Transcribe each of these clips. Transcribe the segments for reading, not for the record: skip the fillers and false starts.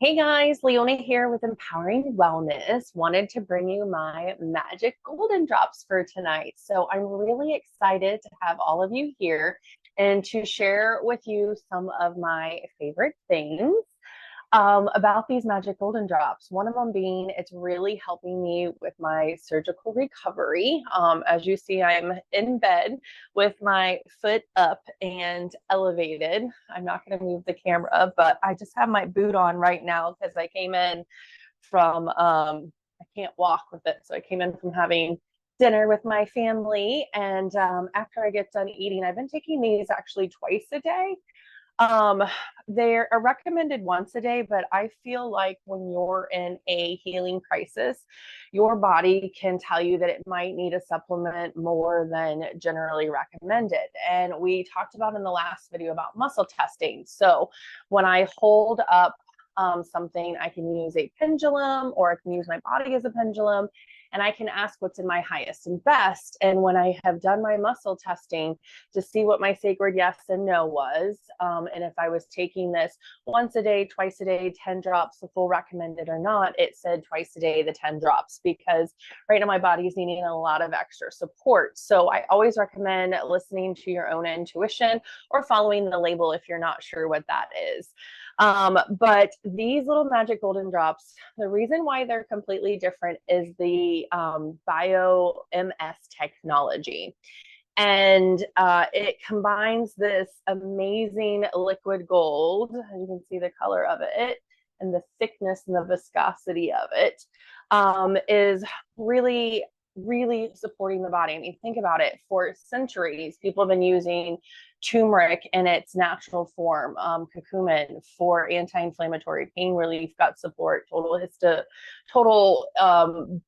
Hey guys, Leonie here with Empowering Wellness. Wanted to bring you my magic golden drops for tonight. So I'm really excited to have all of you here and to share with you some of my favorite things about these magic golden drops. One of them being it's really helping me with my surgical recovery. As you see, I'm in bed with my foot up and elevated. I'm not going to move the camera, but I just have my boot on right now because I came in from, I can't walk with it. So I came in from having dinner with my family. And after I get done eating, I've been taking these actually twice a day. um, they're recommended once a day, but I feel like when you're in a healing crisis, your body can tell you that it might need a supplement more than generally recommended. And we talked about in the last video about muscle testing. So when I hold up something, I can use a pendulum or I can use my body as a pendulum and I can ask what's in my highest and best. And when I have done my muscle testing to see what my sacred yes and no was, and if I was taking this once a day, twice a day, 10 drops, the full recommended or not, it said twice a day, the 10 drops, because right now my body is needing a lot of extra support. So I always recommend listening to your own intuition or following the label if you're not sure what that is. But these little magic golden drops, the reason why they're completely different is the bio MS technology. And it combines this amazing liquid gold, as you can see the color of it, and the thickness and the viscosity of it is really supporting the body. I mean, think about it. For centuries, people have been using turmeric in its natural form, curcumin for anti-inflammatory pain relief, gut support, total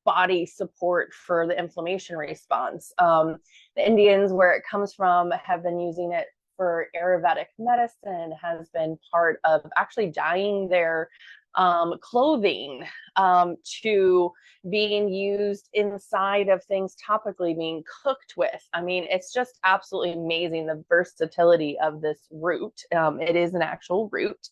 body support for the inflammation response. The Indians, where it comes from, have been using it for Ayurvedic medicine, has been part of actually dyeing their clothing, to being used inside of things topically, being cooked with. I mean, it's just absolutely amazing the versatility of this root. It is an actual root.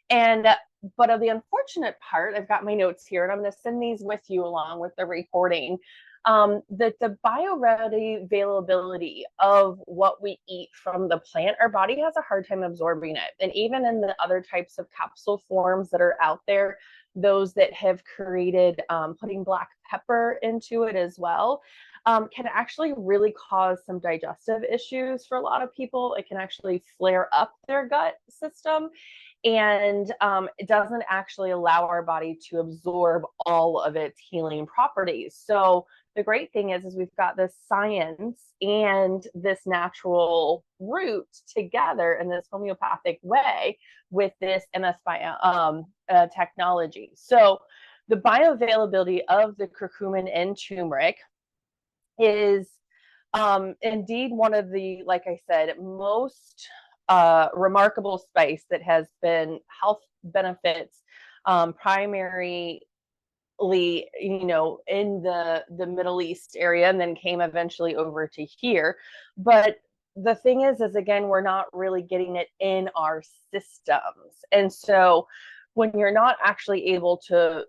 And but of the unfortunate part, I've got my notes here, and I'm going to send these with you along with the recording. That the bioavailability of what we eat from the plant, our body has a hard time absorbing it. And even in the other types of capsule forms that are out there, those that have created putting black pepper into it as well, can actually really cause some digestive issues for a lot of people. It can actually flare up their gut system, and it doesn't actually allow our body to absorb all of its healing properties. So the great thing is we've got this science and this natural root together in this homeopathic way with this MS bio technology. So the bioavailability of the curcumin and turmeric is indeed one of the, like I said, most remarkable spice that has been health benefits primarily, in the Middle East area, and then came eventually over to here. But the thing is again, we're not really getting it in our systems. And so when you're not actually able to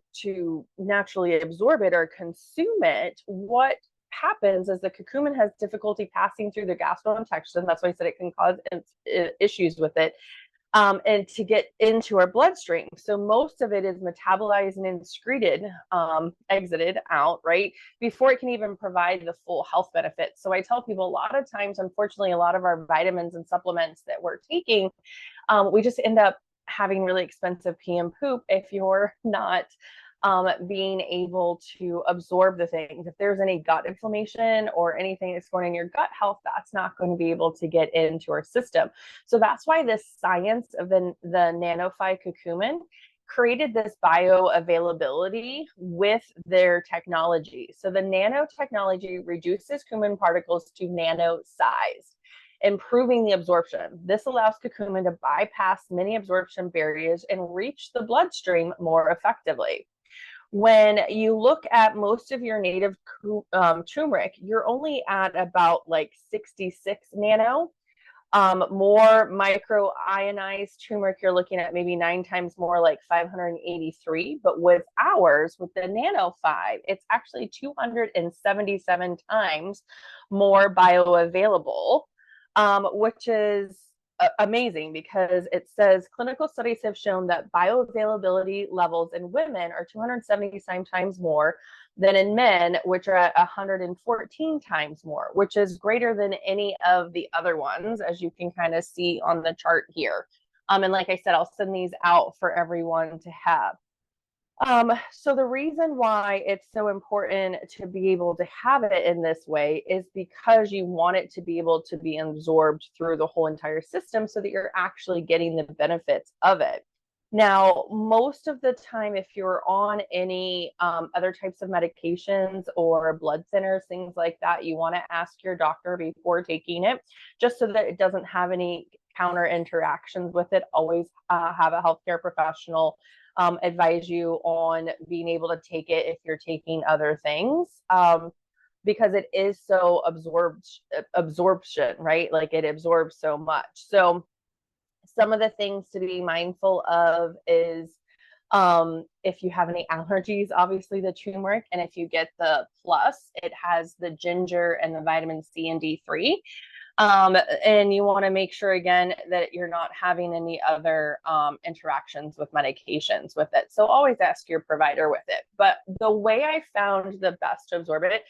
naturally absorb it or consume it, what happens is the curcumin has difficulty passing through the gastrointestinal. That's why I said it can cause issues with it, and to get into our bloodstream. So most of it is metabolized and excreted, exited out, right, before it can even provide the full health benefits. So I tell people a lot of times, unfortunately, a lot of our vitamins and supplements that we're taking, we just end up having really expensive pee and poop if you're not being able to absorb the things. If there's any gut inflammation or anything that's going on in your gut health, that's not going to be able to get into our system. So that's why this science of the nanophi curcumin created this bioavailability with their technology. So the nanotechnology reduces curcumin particles to nano size, improving the absorption. This allows curcumin to bypass many absorption barriers and reach the bloodstream more effectively. When you look at most of your native turmeric, you're only at about like 66 nano. More microionized turmeric, you're looking at maybe 9 times more, like 583. But with ours, with the nano 5, it's actually 277 times more bioavailable, which is amazing, because it says clinical studies have shown that bioavailability levels in women are 277 times more than in men, which are at 114 times more, which is greater than any of the other ones, as you can kind of see on the chart here. And like I said, I'll send these out for everyone to have. So the reason why it's so important to be able to have it in this way is because you want it to be able to be absorbed through the whole entire system, so that you're actually getting the benefits of it. Now, most of the time, if you're on any other types of medications or blood thinners, things like that, you want to ask your doctor before taking it, just so that it doesn't have any counter interactions with it. Always have a healthcare professional advise you on being able to take it if you're taking other things, because it is so absorption, right? Like, it absorbs so much. So some of the things to be mindful of is if you have any allergies, obviously the turmeric, and if you get the plus, it has the ginger and the vitamin C and D3. And you want to make sure, again, that you're not having any other interactions with medications with it. So always ask your provider with it. But the way I found the best to absorb it,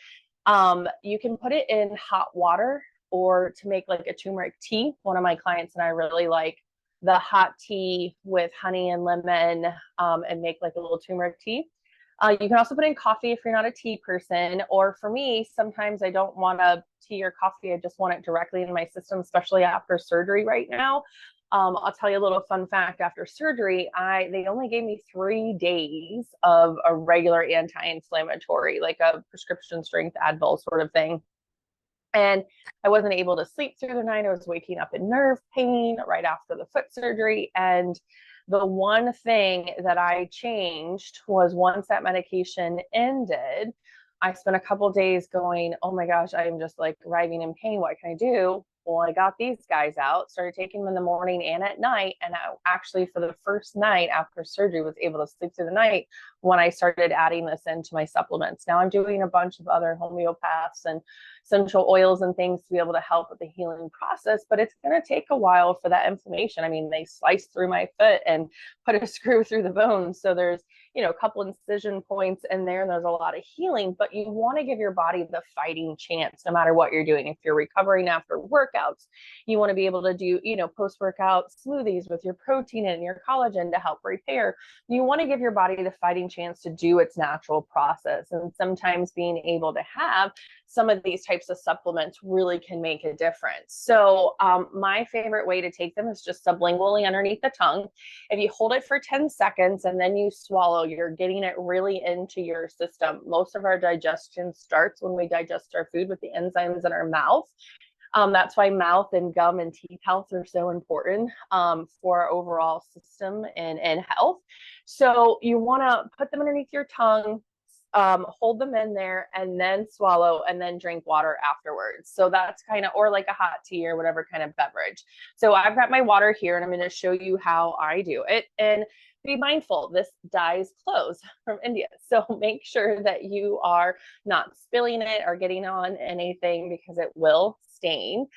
you can put it in hot water, or to make like a turmeric tea. One of my clients and I really like the hot tea with honey and lemon, and make like a little turmeric tea. You can also put in coffee if you're not a tea person. Or for me, sometimes I don't want a tea or coffee. I just want it directly in my system, especially after surgery right now. I'll tell you a little fun fact. After surgery, they only gave me 3 days of a regular anti-inflammatory, like a prescription strength Advil sort of thing. And I wasn't able to sleep through the night. I was waking up in nerve pain right after the foot surgery. And the one thing that I changed was, once that medication ended, I spent a couple days going, oh my gosh, I am just like writhing in pain. What can I do? Well, I got these guys out, started taking them in the morning and at night. And I actually, for the first night after surgery, was able to sleep through the night when I started adding this into my supplements. Now I'm doing a bunch of other homeopaths and essential oils and things to be able to help with the healing process, but it's going to take a while for that inflammation. I mean, they sliced through my foot and put a screw through the bone. So there's, a couple incision points in there, and there's a lot of healing, but you want to give your body the fighting chance no matter what you're doing. If you're recovering after workouts, you want to be able to do, post-workout smoothies with your protein and your collagen to help repair. You want to give your body the fighting chance to do its natural process. And sometimes being able to have some of these types of supplements really can make a difference. So my favorite way to take them is just sublingually underneath the tongue. If you hold it for 10 seconds and then you swallow, you're getting it really into your system. Most of our digestion starts when we digest our food with the enzymes in our mouth. That's why mouth and gum and teeth health are so important for our overall system and health. So you want to put them underneath your tongue, hold them in there, and then swallow, and then drink water afterwards. So that's kind of, or like a hot tea or whatever kind of beverage. So I've got my water here, and I'm going to show you how I do it. And be mindful, this dyes clothes from India. So make sure that you are not spilling it or getting on anything, because it will stain.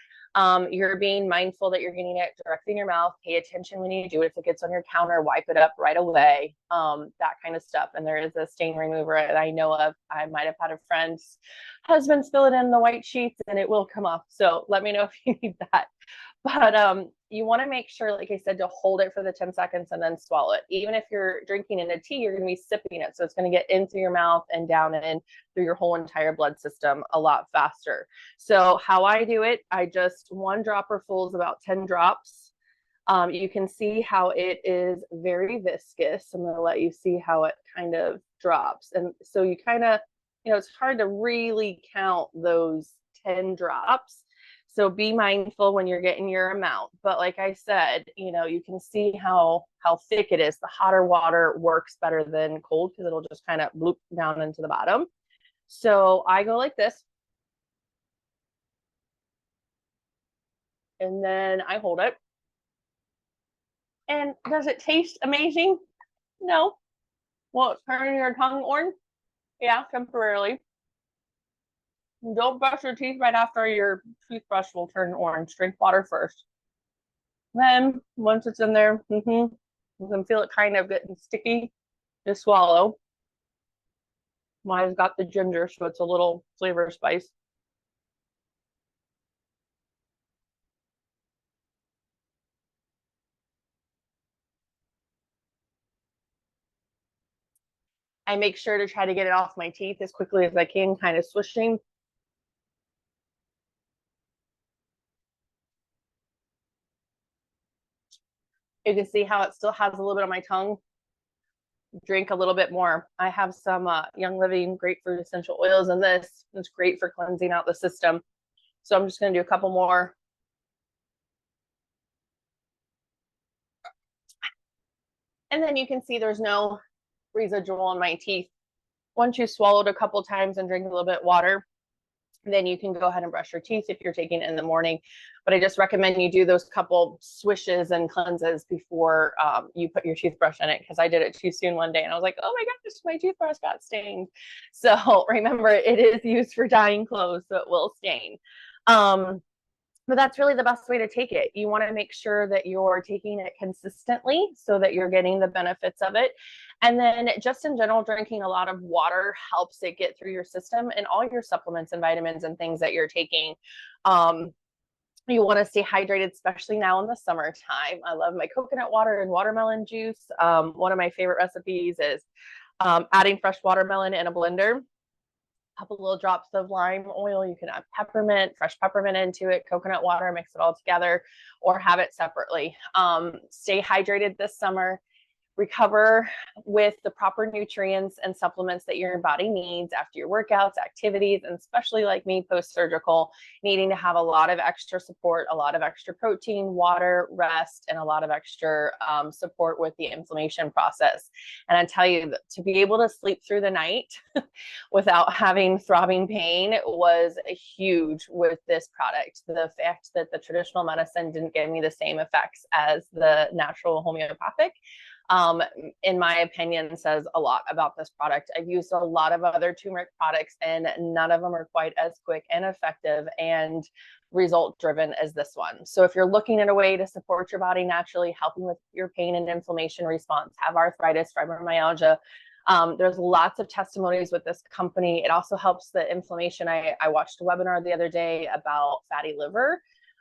You're being mindful that you're getting it directly in your mouth. Pay attention when you do it. If it gets on your counter, wipe it up right away, that kind of stuff. And there is a stain remover that I know of. I might have had a friend's husband spill it in the white sheets, and it will come off. So let me know if you need that. But you want to make sure, like I said, to hold it for the 10 seconds and then swallow it. Even if you're drinking in a tea, you're going to be sipping it. So it's going to get in through your mouth and down and in through your whole entire blood system a lot faster. So how I do it, I just, 1 dropper full is about 10 drops. You can see how it is very viscous. I'm going to let you see how it kind of drops. And so you kind of, it's hard to really count those 10 drops. So be mindful when you're getting your amount. But like I said, you can see how thick it is. The hotter water works better than cold, because it'll just kind of bloop down into the bottom. So I go like this. and then I hold it. And does it taste amazing? No. Well, it's turning your tongue orange? Yeah, temporarily. Don't brush your teeth right after your toothbrush will turn orange. Drink water first. Then, once it's in there, you can feel it kind of getting sticky. Just swallow. Mine's got the ginger, so it's a little flavor spice. I make sure to try to get it off my teeth as quickly as I can, kind of swishing. You can see how it still has a little bit on my tongue. Drink a little bit more. I have some Young Living grapefruit essential oils in this. It's great for cleansing out the system. So I'm just going to do a couple more. And then you can see there's no residual in my teeth. Once you swallowed a couple times and drink a little bit of water, then you can go ahead and brush your teeth if you're taking it in the morning. But I just recommend you do those couple swishes and cleanses before you put your toothbrush in it, because I did it too soon one day and I was like, oh my gosh, my toothbrush got stained. So remember, it is used for dyeing clothes, so it will stain. But that's really the best way to take it. You want to make sure that you're taking it consistently so that you're getting the benefits of it. And then just in general, drinking a lot of water helps it get through your system, and all your supplements and vitamins and things that you're taking. You want to stay hydrated, especially now in the summertime. I love my coconut water and watermelon juice. One of my favorite recipes is adding fresh watermelon in a blender. Couple little drops of lime oil. You can add peppermint, fresh peppermint into it, coconut water, mix it all together, or have it separately. Stay hydrated this summer. Recover with the proper nutrients and supplements that your body needs after your workouts, activities, and especially like me, post-surgical, needing to have a lot of extra support, a lot of extra protein, water, rest, and a lot of extra support with the inflammation process. And I tell you, that to be able to sleep through the night without having throbbing pain was huge with this product. The fact that the traditional medicine didn't give me the same effects as the natural homeopathic, in my opinion, says a lot about this product. I've used a lot of other turmeric products, and none of them are quite as quick and effective and result driven as this one. So if you're looking at a way to support your body naturally, helping with your pain and inflammation response, have arthritis, fibromyalgia, there's lots of testimonies with this company. It also helps the inflammation. I watched a webinar the other day about fatty liver,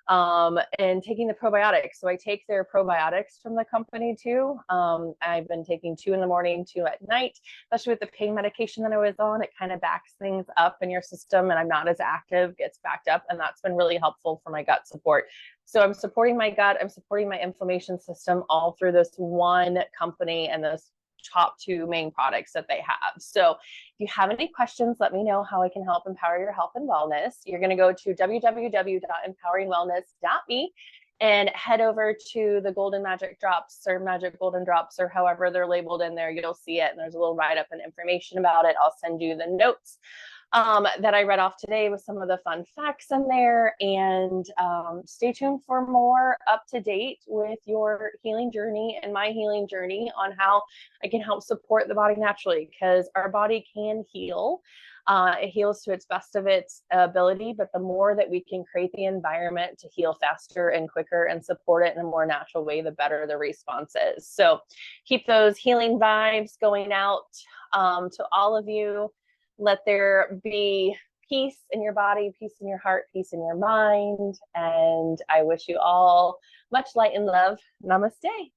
and taking the probiotics. So I take their probiotics from the company too. I've been taking 2 in the morning, 2 at night, especially with the pain medication that I was on. It kind of backs things up in your system, and I'm not as active, gets backed up. And that's been really helpful for my gut support. So I'm supporting my gut, I'm supporting my inflammation system all through this one company and this top 2 main products that they have. So if you have any questions, let me know how I can help empower your health and wellness. You're going to go to www.empoweringwellness.me and head over to the Golden Magic Drops or Magic Golden Drops, or however they're labeled in there. You'll see it, and there's a little write-up and information about it. I'll send you the notes that I read off today with some of the fun facts in there. And stay tuned for more up to date with your healing journey and my healing journey on how I can help support the body naturally, because our body can heal. It heals to its best of its ability, but the more that we can create the environment to heal faster and quicker and support it in a more natural way, the better the response is. So keep those healing vibes going out to all of you. Let there be peace in your body, peace in your heart, peace in your mind. And I wish you all much light and love. Namaste.